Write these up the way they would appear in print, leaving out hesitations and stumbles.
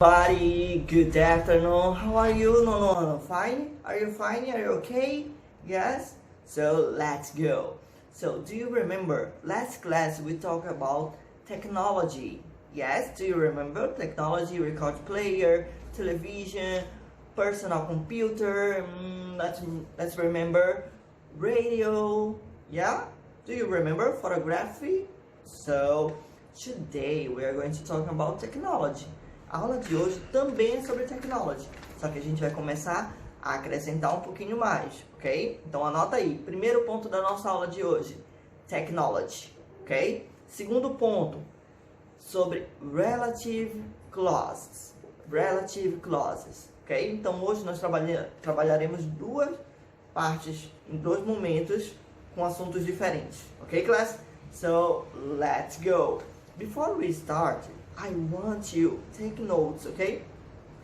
Buddy, good afternoon. How are you? No. Fine? Are you fine? Are you okay? Yes? So let's go. So do you remember last class we talked about technology? Yes? Do you remember technology, record player, television, personal computer? Let's remember radio. Yeah? Do you remember photography? So today we are going to talk about technology. A aula de hoje também é sobre technology, só que a gente vai começar a acrescentar um pouquinho mais, ok? Então anota aí, primeiro ponto da nossa aula de hoje, technology, ok? Segundo ponto, sobre relative clauses, ok? Então hoje nós trabalharemos duas partes, em dois momentos, com assuntos diferentes, ok, class? So, let's go! Before we start, I want you take notes, ok?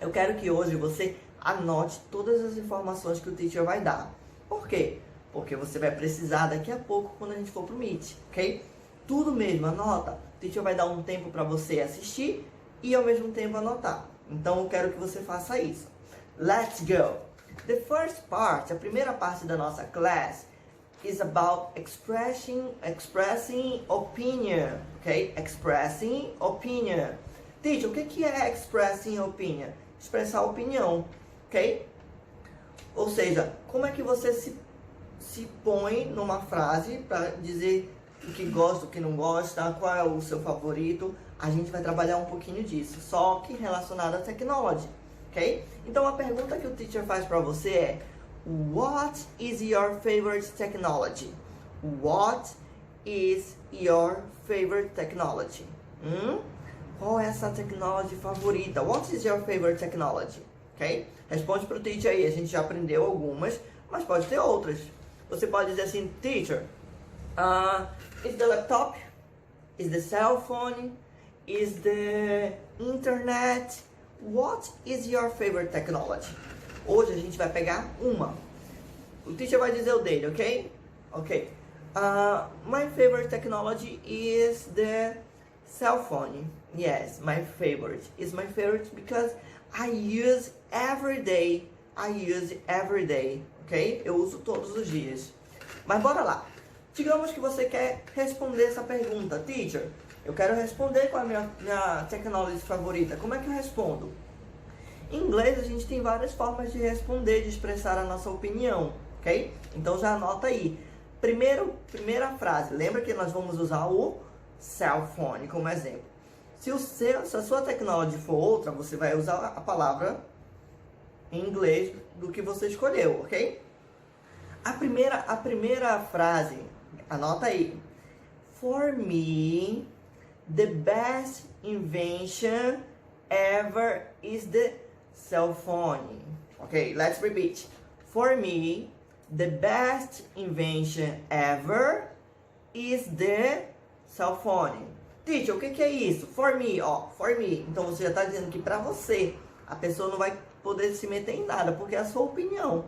Eu quero que hoje você anote todas as informações que o teacher vai dar. Por quê? Porque você vai precisar daqui a pouco quando a gente for pro Meet, ok? Tudo mesmo, anota. O teacher vai dar um tempo para você assistir e ao mesmo tempo anotar. Então eu quero que você faça isso. Let's go! The first part, a primeira parte da nossa class, is about expressing opinion, ok? Expressing opinion. Teacher, o que é expressing opinion? Expressar opinião, ok? Ou seja, como é que você se põe numa frase para dizer o que gosta, o que não gosta, qual é o seu favorito? A gente vai trabalhar um pouquinho disso, só que relacionado à tecnologia, ok? Então a pergunta que o teacher faz para você é: What is your favorite technology? What is your favorite technology? Qual é essa tecnologia favorita? What is your favorite technology? Ok? Responde para o teacher aí. A gente já aprendeu algumas, mas pode ter outras. Você pode dizer assim, teacher, is the laptop? Is the cell phone? Is the internet? What is your favorite technology? Hoje a gente vai pegar uma. O teacher vai dizer o dele, ok? Ok. My favorite technology is the cell phone. Yes, my favorite. Is my favorite because I use every day. Ok? Eu uso todos os dias. Mas bora lá. Digamos que você quer responder essa pergunta. Teacher, eu quero responder qual é a minha technology favorita. Como é que eu respondo? Em inglês, a gente tem várias formas de responder, de expressar a nossa opinião, ok? Então já anota aí. Primeira frase, lembra que nós vamos usar o cell phone como exemplo. Se a sua tecnologia for outra, você vai usar a palavra em inglês do que você escolheu, ok? A primeira frase, anota aí. For me, the best invention ever is the cell phone. Okay, let's repeat. For me, the best invention ever is the cell phone. Teacher, o que é isso? For me, for me. Então você já está dizendo que para você, a pessoa não vai poder se meter em nada, porque é a sua opinião.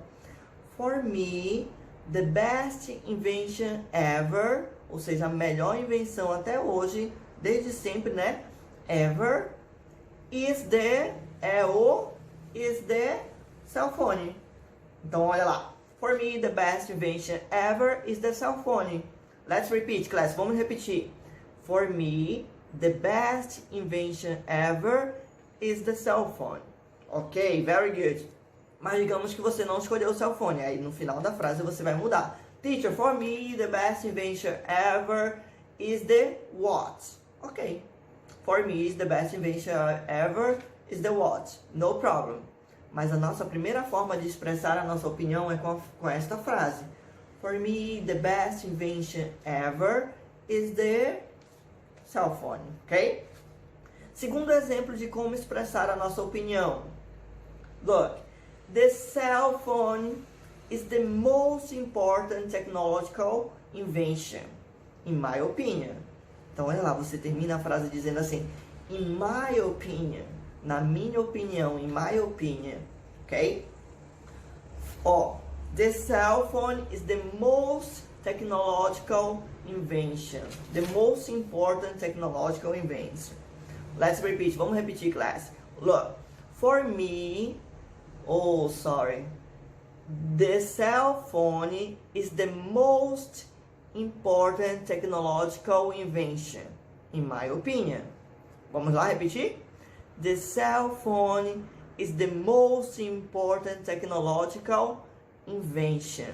For me, the best invention ever, ou seja, a melhor invenção até hoje, desde sempre, né? Ever, is the cell phone. Então olha lá. For me, the best invention ever is the cell phone. Let's repeat, class. Vamos repetir. For me, the best invention ever is the cell phone. Ok, very good. Mas digamos que você não escolheu o cell phone. Aí no final da frase você vai mudar. Teacher, for me, the best invention ever is the what? Ok. For me, the best invention ever is the what? No problem. Mas a nossa primeira forma de expressar a nossa opinião é com esta frase. For me, the best invention ever is the cell phone. Ok? Segundo exemplo de como expressar a nossa opinião. Look, the cell phone is the most important technological invention, in my opinion. Então, olha lá, você termina a frase dizendo assim, in my opinion, na minha opinião, in my opinion, ok? The cell phone is the most technological invention, the most important technological invention. Let's repeat, vamos repetir, class. Look, for me, the cell phone is the most important technological invention, in my opinion. Vamos lá repetir? The cell phone is the most important technological invention,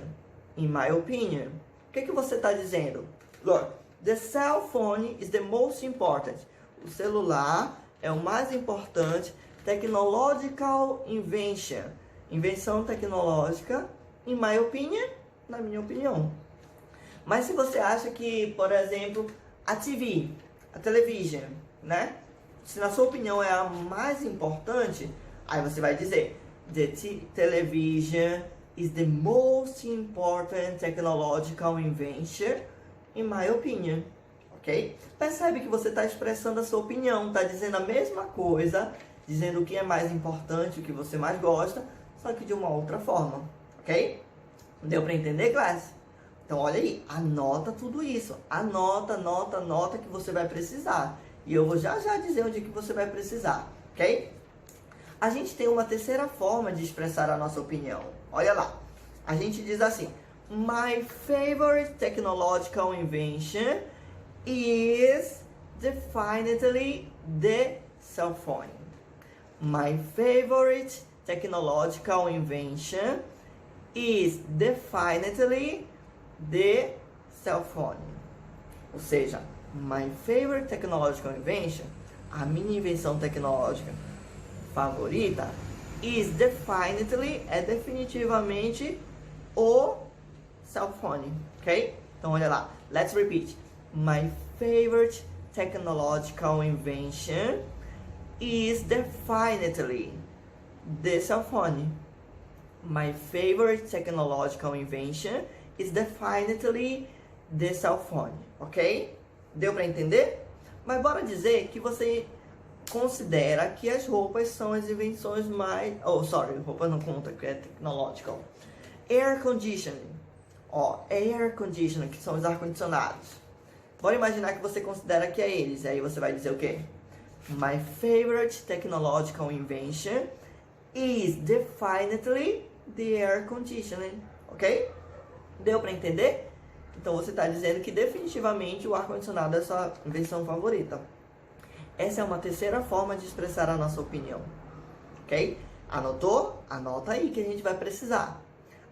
in my opinion. O que você está dizendo? Look, the cell phone is the most important. O celular é o mais importante technological invention. Invenção tecnológica, in my opinion, na minha opinião. Mas se você acha que, por exemplo, a TV, a television, né? Se na sua opinião é a mais importante, aí você vai dizer the television is the most important technological invention, in my opinion. Ok? Percebe que você está expressando a sua opinião, está dizendo a mesma coisa, dizendo o que é mais importante, o que você mais gosta, só que de uma outra forma. Ok? Deu para entender, classe? Então, olha aí, anota tudo isso. Anota que você vai precisar. E eu vou já dizer onde que você vai precisar, ok? A gente tem uma terceira forma de expressar a nossa opinião. Olha lá. A gente diz assim: My favorite technological invention is definitely the cell phone. My favorite technological invention is definitely the cell phone. Ou seja, my favorite technological invention, a minha invenção tecnológica favorita, is definitely, é definitivamente o cell phone, ok? Então olha lá, let's repeat. My favorite technological invention is definitely the cell phone. My favorite technological invention is definitely the cell phone, ok? Deu para entender? Mas bora dizer que você considera que as roupas são as invenções mais... roupa não conta, que é technological. Air conditioning. Air conditioning, que são os ar-condicionados. Bora imaginar que você considera que é eles. Aí você vai dizer o quê? My favorite technological invention is definitely the air conditioning. Ok? Deu para entender? Então você está dizendo que definitivamente o ar-condicionado é a sua invenção favorita. Essa é uma terceira forma de expressar a nossa opinião. Ok? Anotou? Anota aí que a gente vai precisar.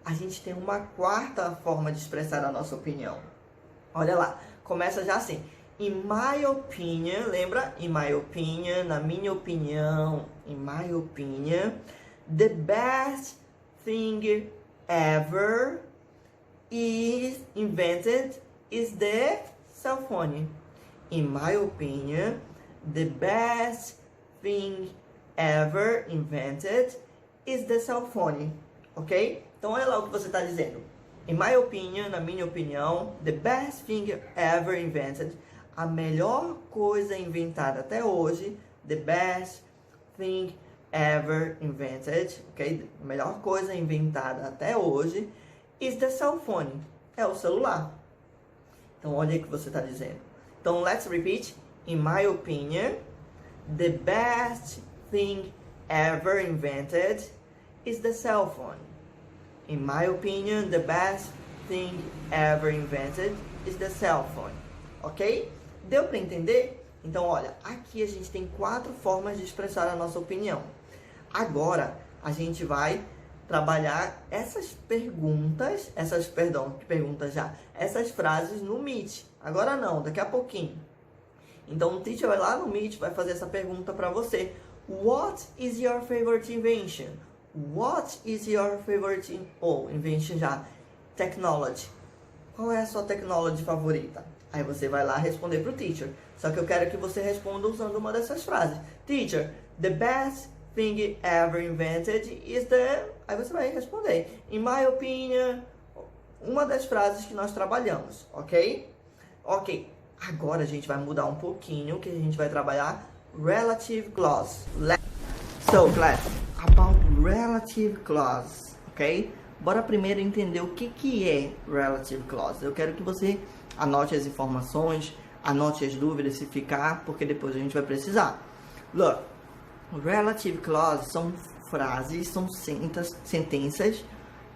A gente tem uma quarta forma de expressar a nossa opinião. Olha lá. Começa já assim. In my opinion, lembra? In my opinion, na minha opinião, in my opinion, the best thing ever is invented is the cell phone. In my opinion, the best thing ever invented is the cell phone. Ok? Então olha lá o que você está dizendo. In my opinion, na minha opinião, the best thing ever invented, a melhor coisa inventada até hoje, the best thing ever invented, ok? A melhor coisa inventada até hoje is the cell phone, é o celular. Então olha aí o que você está dizendo. Então let's repeat. In my opinion, the best thing ever invented is the cell phone. In my opinion, the best thing ever invented is the cell phone. Ok? Deu para entender? Então, olha, aqui a gente tem 4 formas de expressar a nossa opinião. Agora, a gente vai trabalhar essas frases no Meet. Agora não, daqui a pouquinho. Então, o teacher vai lá no Meet, vai fazer essa pergunta para você. What is your favorite invention? What is your favorite invention já? Technology. Qual é a sua technology favorita? Aí você vai lá responder pro teacher. Só que eu quero que você responda usando uma dessas frases. Teacher, the best thing ever invented is the... Aí você vai responder. In my opinion, uma das frases que nós trabalhamos, ok? Ok, agora a gente vai mudar um pouquinho, que a gente vai trabalhar relative clause. So, class, about relative clause, ok? Bora primeiro entender o que é relative clause. Eu quero que você anote as informações, anote as dúvidas se ficar, porque depois a gente vai precisar. Look, Relative clauses são frases, são sentenças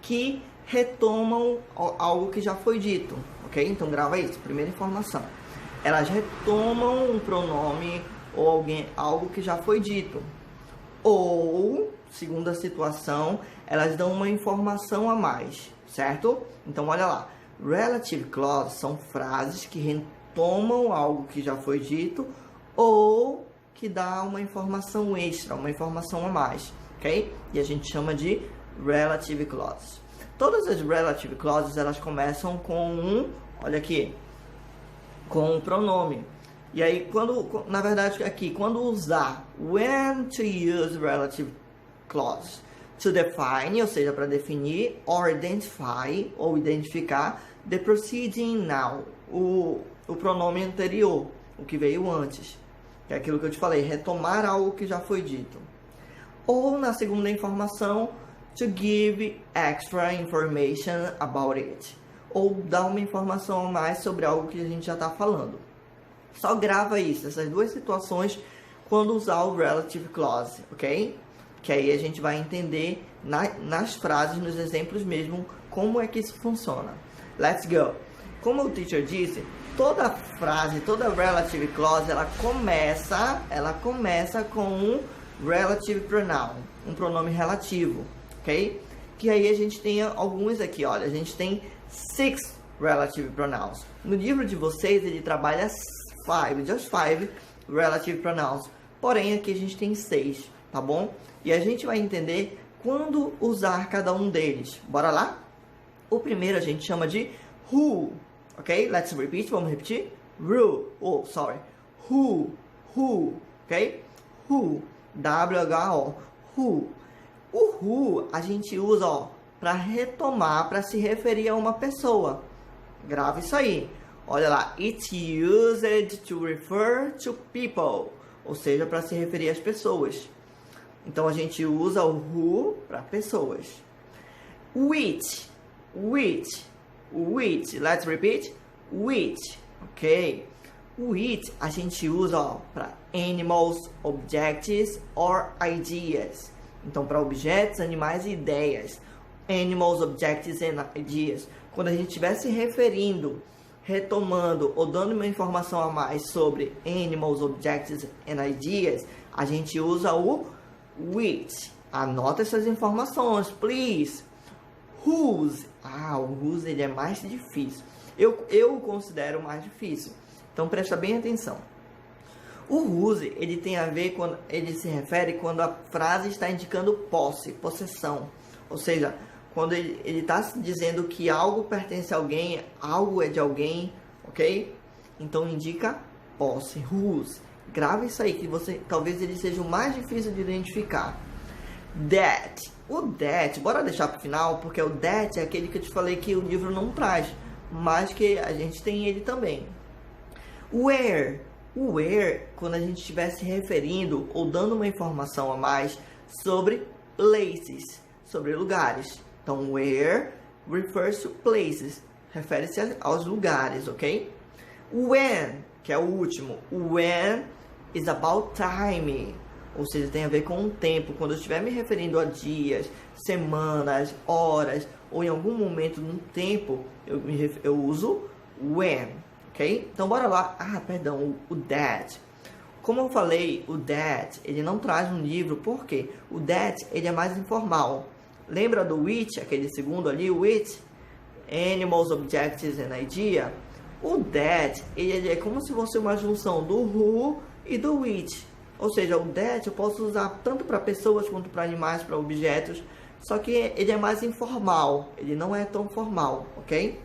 que retomam algo que já foi dito, ok? Então grava isso, primeira informação. Elas retomam um pronome ou algo que já foi dito. Ou, segunda situação, elas dão uma informação a mais, certo? Então olha lá, relative clauses são frases que retomam algo que já foi dito ou que dá uma informação extra, uma informação a mais, ok? E a gente chama de relative clauses. Todas as relative clauses, elas começam com olha aqui, com um pronome. E aí, na verdade, aqui, quando usar when to use relative clause to define, ou seja, para definir, or identify, ou identificar, the preceding noun, o pronome anterior, o que veio antes. Que é aquilo que eu te falei, retomar algo que já foi dito. Ou, na segunda informação, to give extra information about it. Ou dar uma informação a mais sobre algo que a gente já está falando. Só grava isso, essas duas situações, quando usar o relative clause, ok? Que aí a gente vai entender nas frases, nos exemplos mesmo, como é que isso funciona. Let's go! Como o teacher disse, toda frase, toda relative clause, ela começa com um relative pronoun, um pronome relativo, ok? Que aí a gente tem alguns aqui, olha, a gente tem 6 relative pronouns. No livro de vocês, ele trabalha 5 relative pronouns, porém aqui a gente tem 6, tá bom? E a gente vai entender quando usar cada um deles. Bora lá? O primeiro a gente chama de who, ok? Let's repeat, vamos repetir. Who, ok? Who, W-H-O, who. O who a gente usa, para retomar, para se referir a uma pessoa. Grava isso aí. Olha lá, it's used to refer to people, ou seja, para se referir às pessoas. Então a gente usa o who para pessoas. Which, let's repeat. Which, ok? Which a gente usa para animals, objects or ideas. Então para objetos, animais e ideias. Animals, objects and ideas. Quando a gente estiver se referindo, retomando ou dando uma informação a mais sobre animals, objects and ideas, a gente usa o which. Anota essas informações, please. Whose. O whose ele é mais difícil. Eu o considero mais difícil. Então presta bem atenção. O whose, ele tem a ver quando ele se refere quando a frase está indicando posse, possessão. Ou seja, quando ele está dizendo que algo pertence a alguém, algo é de alguém, ok? Então indica posse, whose. Grava isso aí, que talvez ele seja o mais difícil de identificar. That. O that, bora deixar para o final, porque o that é aquele que eu te falei que o livro não traz, mas que a gente tem ele também. Where. O where, quando a gente estiver se referindo ou dando uma informação a mais sobre places, sobre lugares. Então, where refers to places, refere-se aos lugares, ok? When, que é o último. When is about time, ou seja, tem a ver com o tempo. Quando eu estiver me referindo a dias, semanas, horas, ou em algum momento no tempo, eu uso when, ok? Então, bora lá. O that. Como eu falei, o that, ele não traz um livro, por quê? O that, ele é mais informal. Lembra do which, aquele segundo ali, which, animals, objects and idea? O that, ele é como se fosse uma junção do who e do which. Ou seja, o that eu posso usar tanto para pessoas quanto para animais, para objetos, só que ele é mais informal, ele não é tão formal, ok?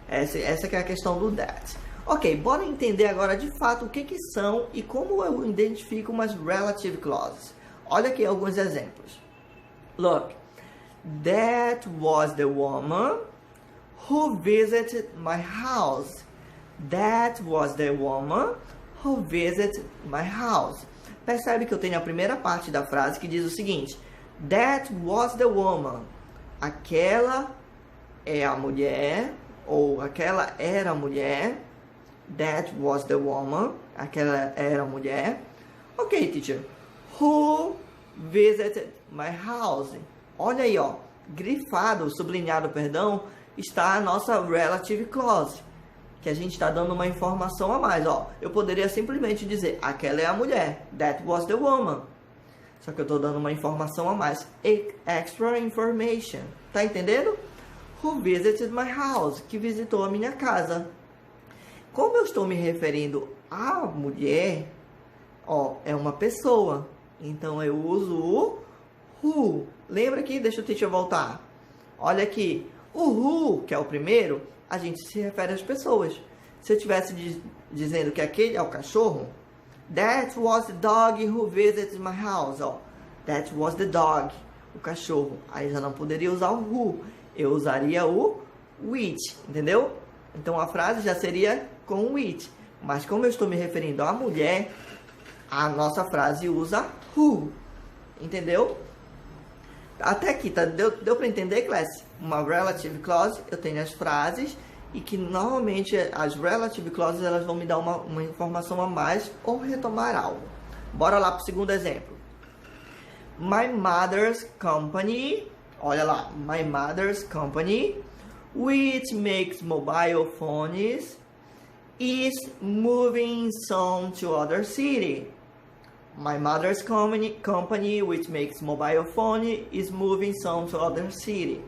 Essa que é a questão do that. Ok, bora entender agora de fato o que são e como eu identifico umas relative clauses. Olha aqui alguns exemplos. Look, that was the woman who visited my house. That was the woman who visited my house. Percebe que eu tenho a primeira parte da frase que diz o seguinte: that was the woman. Aquela é a mulher, ou aquela era a mulher. That was the woman. Aquela era a mulher. Ok, teacher. Who visited my house? Olha aí, ó. Grifado, sublinhado, perdão, está a nossa relative clause. Que a gente está dando uma informação a mais, ó. Eu poderia simplesmente dizer, aquela é a mulher. That was the woman. Só que eu estou dando uma informação a mais. Extra information. Tá entendendo? Who visited my house? Que visitou a minha casa. Como eu estou me referindo à mulher, ó, é uma pessoa. Então eu uso o who. Lembra aqui? Deixa o teacher voltar. Olha aqui. O who, que é o primeiro, a gente se refere às pessoas. Se eu estivesse dizendo que aquele é o cachorro, that was the dog who visited my house. Ó, that was the dog, o cachorro. Aí já não poderia usar o who. Eu usaria o which, entendeu? Então a frase já seria com which. Mas como eu estou me referindo à mulher, a nossa frase usa who. Entendeu? Até aqui, tá? Deu para entender, class? Uma relative clause, eu tenho as frases e que normalmente as relative clauses elas vão me dar uma informação a mais ou retomar algo. Bora lá para o segundo exemplo. My mother's company, olha lá, my mother's company, which makes mobile phones, is moving soon to other city. My mother's company, which makes mobile phone, is moving soon to other city.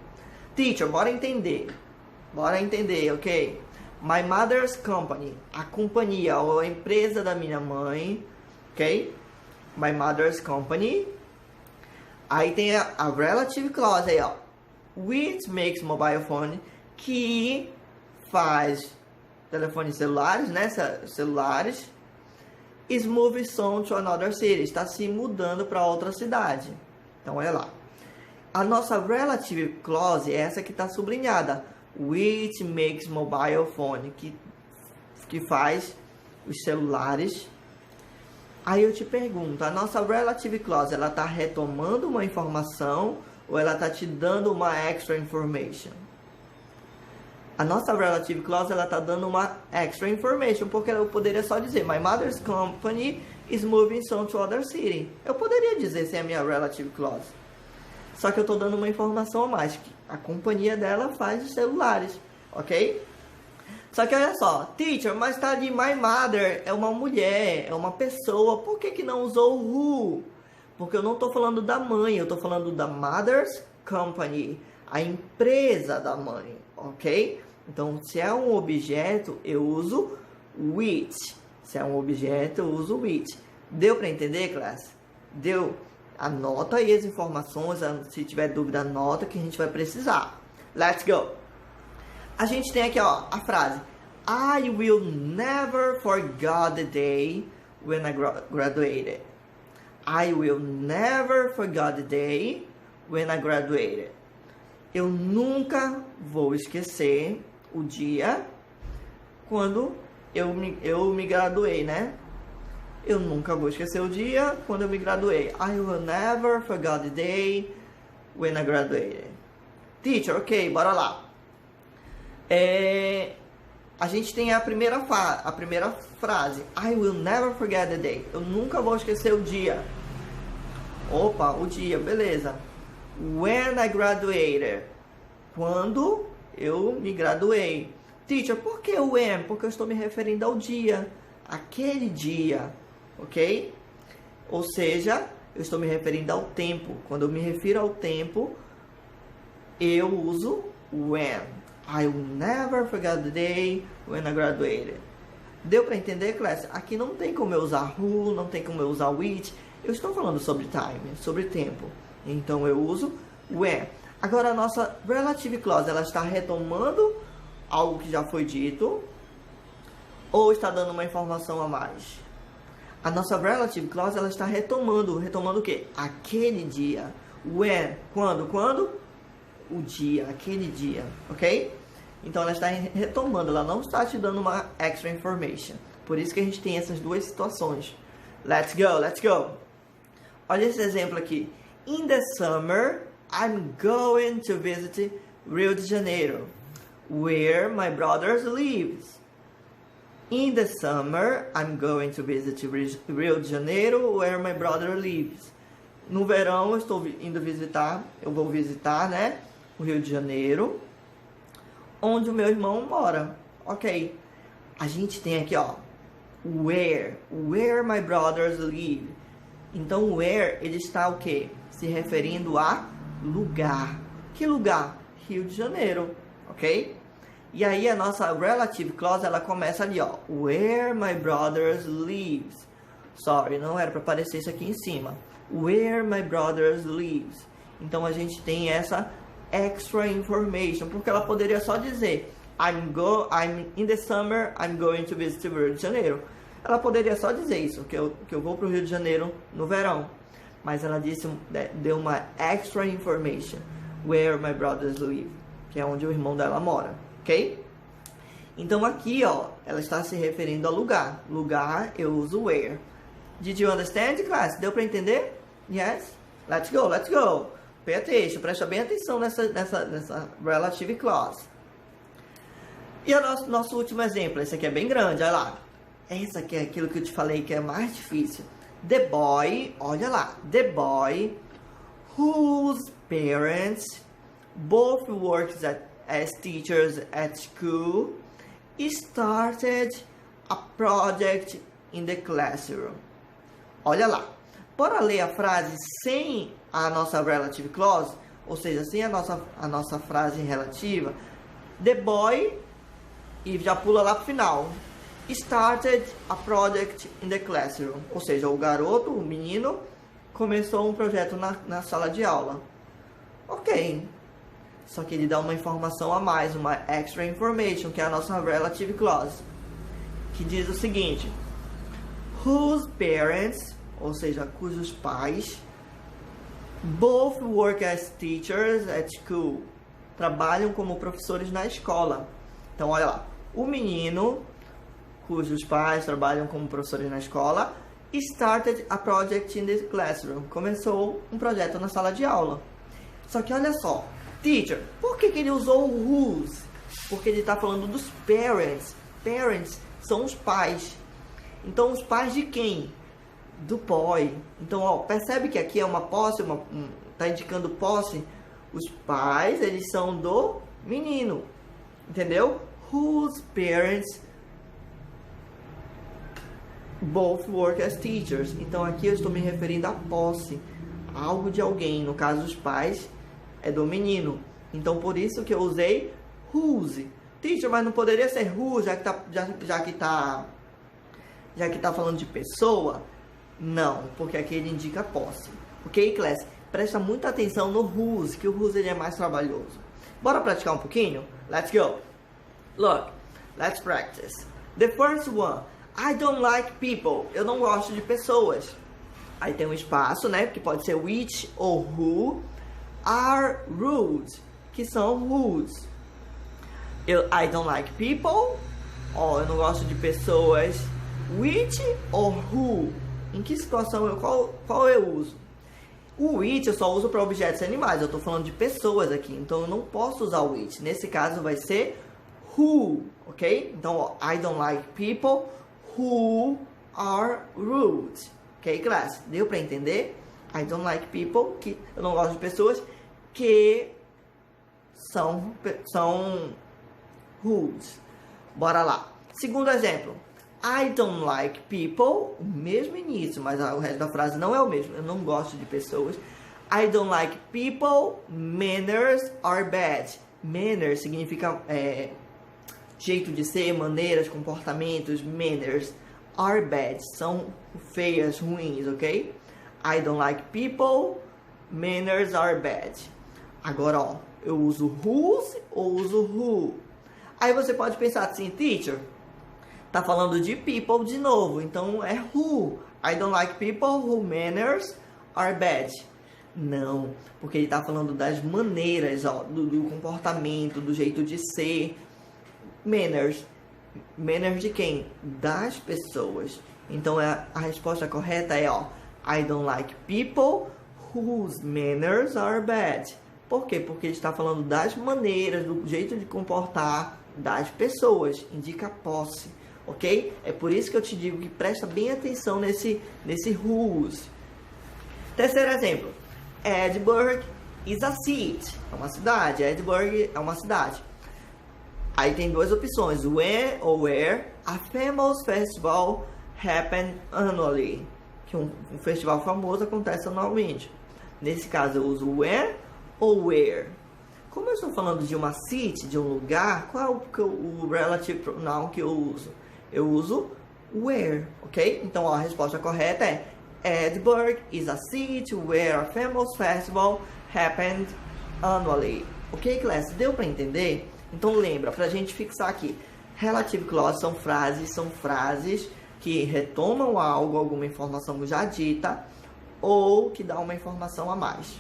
Teacher, bora entender. Bora entender, ok? My mother's company, a companhia ou a empresa da minha mãe, ok? My mother's company. Aí tem a relative clause aí, ó. Which makes mobile phone, que faz telefones celulares, né? Celulares. Is moving soon to another city. Está se mudando para outra cidade. Então, olha lá. A nossa relative clause é essa que está sublinhada. Which makes mobile phone. Que faz os celulares. Aí eu te pergunto, a nossa relative clause, ela está retomando uma informação ou ela está te dando uma extra information? A nossa relative clause, ela está dando uma extra information, porque eu poderia só dizer, my mother's company is moving soon to other city. Eu poderia dizer sem a minha relative clause. Só que eu estou dando uma informação a mais, que a companhia dela faz os celulares, ok? Só que olha só, teacher, mas tá de my mother, é uma mulher, é uma pessoa, por que não usou who? Porque eu não estou falando da mãe, eu estou falando da mother's company, a empresa da mãe, ok? Então, se é um objeto, eu uso which. Se é um objeto, eu uso which. Deu para entender, classe? Deu? Anota aí as informações, se tiver dúvida, anota que a gente vai precisar. Let's go! A gente tem aqui, ó, a frase I will never forget the day when I graduated. I will never forget the day when I graduated. Eu nunca vou esquecer o dia quando eu me graduei, né? Eu nunca vou esquecer o dia quando eu me graduei. I will never forget the day when I graduated. Teacher, ok, bora lá. A gente tem a primeira frase. I will never forget the day. Eu nunca vou esquecer o dia. Opa, o dia, beleza. When I graduated. Quando eu me graduei. Teacher, por que o when? Porque eu estou me referindo ao dia. Aquele dia. Ok? Ou seja, eu estou me referindo ao tempo. Quando eu me refiro ao tempo, eu uso when. I will never forget the day when I graduated. Deu para entender, classe? Aqui não tem como eu usar who, não tem como eu usar which. Eu estou falando sobre time, sobre tempo. Então eu uso when. Agora a nossa relative clause, ela está retomando algo que já foi dito ou está dando uma informação a mais? A nossa relative clause, ela está retomando o quê? Aquele dia. When? Quando? O dia, aquele dia, ok? Então ela está retomando, ela não está te dando uma extra information. Por isso que a gente tem essas duas situações. Let's go. Olha esse exemplo aqui. In the summer, I'm going to visit Rio de Janeiro, where my brothers lives. In the summer, I'm going to visit Rio de Janeiro, where my brother lives. No verão, eu vou visitar, né, o Rio de Janeiro, onde o meu irmão mora. Ok. A gente tem aqui, ó, where my brothers live. Então, where, ele está o quê? Se referindo a lugar. Que lugar? Rio de Janeiro, ok? E aí, a nossa relative clause, ela começa ali, ó, where my brothers lives. Sorry, não era para aparecer isso aqui em cima. Where my brothers lives. Então, a gente tem essa extra information, porque ela poderia só dizer I'm in the summer, I'm going to visit Rio de Janeiro. Ela poderia só dizer isso, que eu vou para o Rio de Janeiro no verão. Mas ela disse, deu uma extra information. Where my brothers live. Que é onde o irmão dela mora. Ok? Então aqui, ó, ela está se referindo a lugar. Lugar, eu uso where. Did you understand, class? Deu para entender? Yes? Let's go, let's go. Pay attention, presta bem atenção nessa relative clause. E o nosso último exemplo, esse aqui é bem grande, olha lá. Esse aqui é aquilo que eu te falei que é mais difícil. The boy, olha lá. The boy whose parents both worked as teachers at school started a project in the classroom. Olha lá. Bora ler a frase sem a nossa relative clause, ou seja, sem a nossa frase relativa. The boy, e já pula lá pro final. Started a project in the classroom. Ou seja, o garoto, o menino, começou um projeto na sala de aula. Ok. Só que ele dá uma informação a mais, uma extra information, que é a nossa relative clause. Que diz o seguinte. Whose parents, ou seja, cujos pais, both work as teachers at school. Trabalham como professores na escola. Então, olha lá. O menino, cujos pais trabalham como professores na escola, started a project in the classroom. Começou um projeto na sala de aula. Só que olha só, teacher, por que ele usou o whose? Porque ele está falando dos parents. Parents são os pais. Então, os pais de quem? Do boy. Então, ó, percebe que aqui é uma posse, tá indicando posse. Os pais, eles são do menino. Entendeu? Whose parents both work as teachers. Então aqui eu estou me referindo à posse, algo de alguém. No caso, os pais é do menino. Então por isso que eu usei whose. Teacher, mas não poderia ser who, já que tá falando de pessoa? Não, porque aqui ele indica posse. Ok, class? Presta muita atenção no whose, que o whose ele é mais trabalhoso. Bora praticar um pouquinho? Let's go. Look, let's practice. The first one. I don't like people. Eu não gosto de pessoas. Aí tem um espaço, né? Que pode ser which ou who. Are rude. Que são rudes. I don't like people. Ó, eu não gosto de pessoas. Which ou who. Em que situação, qual eu uso? O which eu só uso para objetos animais. Eu tô falando de pessoas aqui. Então eu não posso usar o which. Nesse caso vai ser who. Ok? Então, ó, I don't like people who are rude. Ok, class? Deu para entender? I don't like people, que eu não gosto de pessoas que são rude. Bora lá. Segundo exemplo. I don't like people, o mesmo início, mas o resto da frase não é o mesmo. Eu não gosto de pessoas. I don't like people, manners are bad. Manners significa jeito de ser, maneiras, comportamentos. Manners are bad, são feias, ruins, ok? I don't like people, manners are bad. Agora, ó, eu uso whose ou uso who. Aí você pode pensar assim, teacher, tá falando de people de novo, então é who. I don't like people whose manners are bad. Não, porque ele tá falando das maneiras, ó, do comportamento, do jeito de ser. Manners. Manners de quem? Das pessoas. Então a resposta correta é, ó, I don't like people whose manners are bad. Por quê? Porque ele está falando das maneiras, do jeito de comportar das pessoas. Indica posse. ok? É por isso que eu te digo que presta bem atenção nesse whose. Terceiro exemplo. Edinburgh is a city. É uma cidade. Edinburgh é uma cidade. Aí tem duas opções. When ou where a famous festival happen annually. Que um festival famoso acontece anualmente. Nesse caso eu uso when ou where. Como eu estou falando de uma city, de um lugar, qual é o relative pronoun que eu uso? Eu uso where, ok? Então a resposta correta é Edinburgh is a city where a famous festival happened annually. Ok, classe? Deu para entender? Então lembra, para a gente fixar aqui, relative clause são frases que retomam algo, alguma informação já dita, ou que dá uma informação a mais.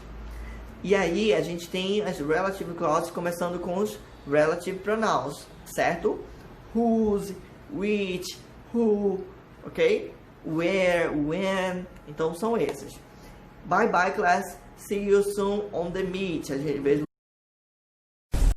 E aí a gente tem as relative clauses começando com os relative pronouns, certo? Whose, which, who, ok? Where, when, então são esses. Bye bye class, see you soon on the meet. A gente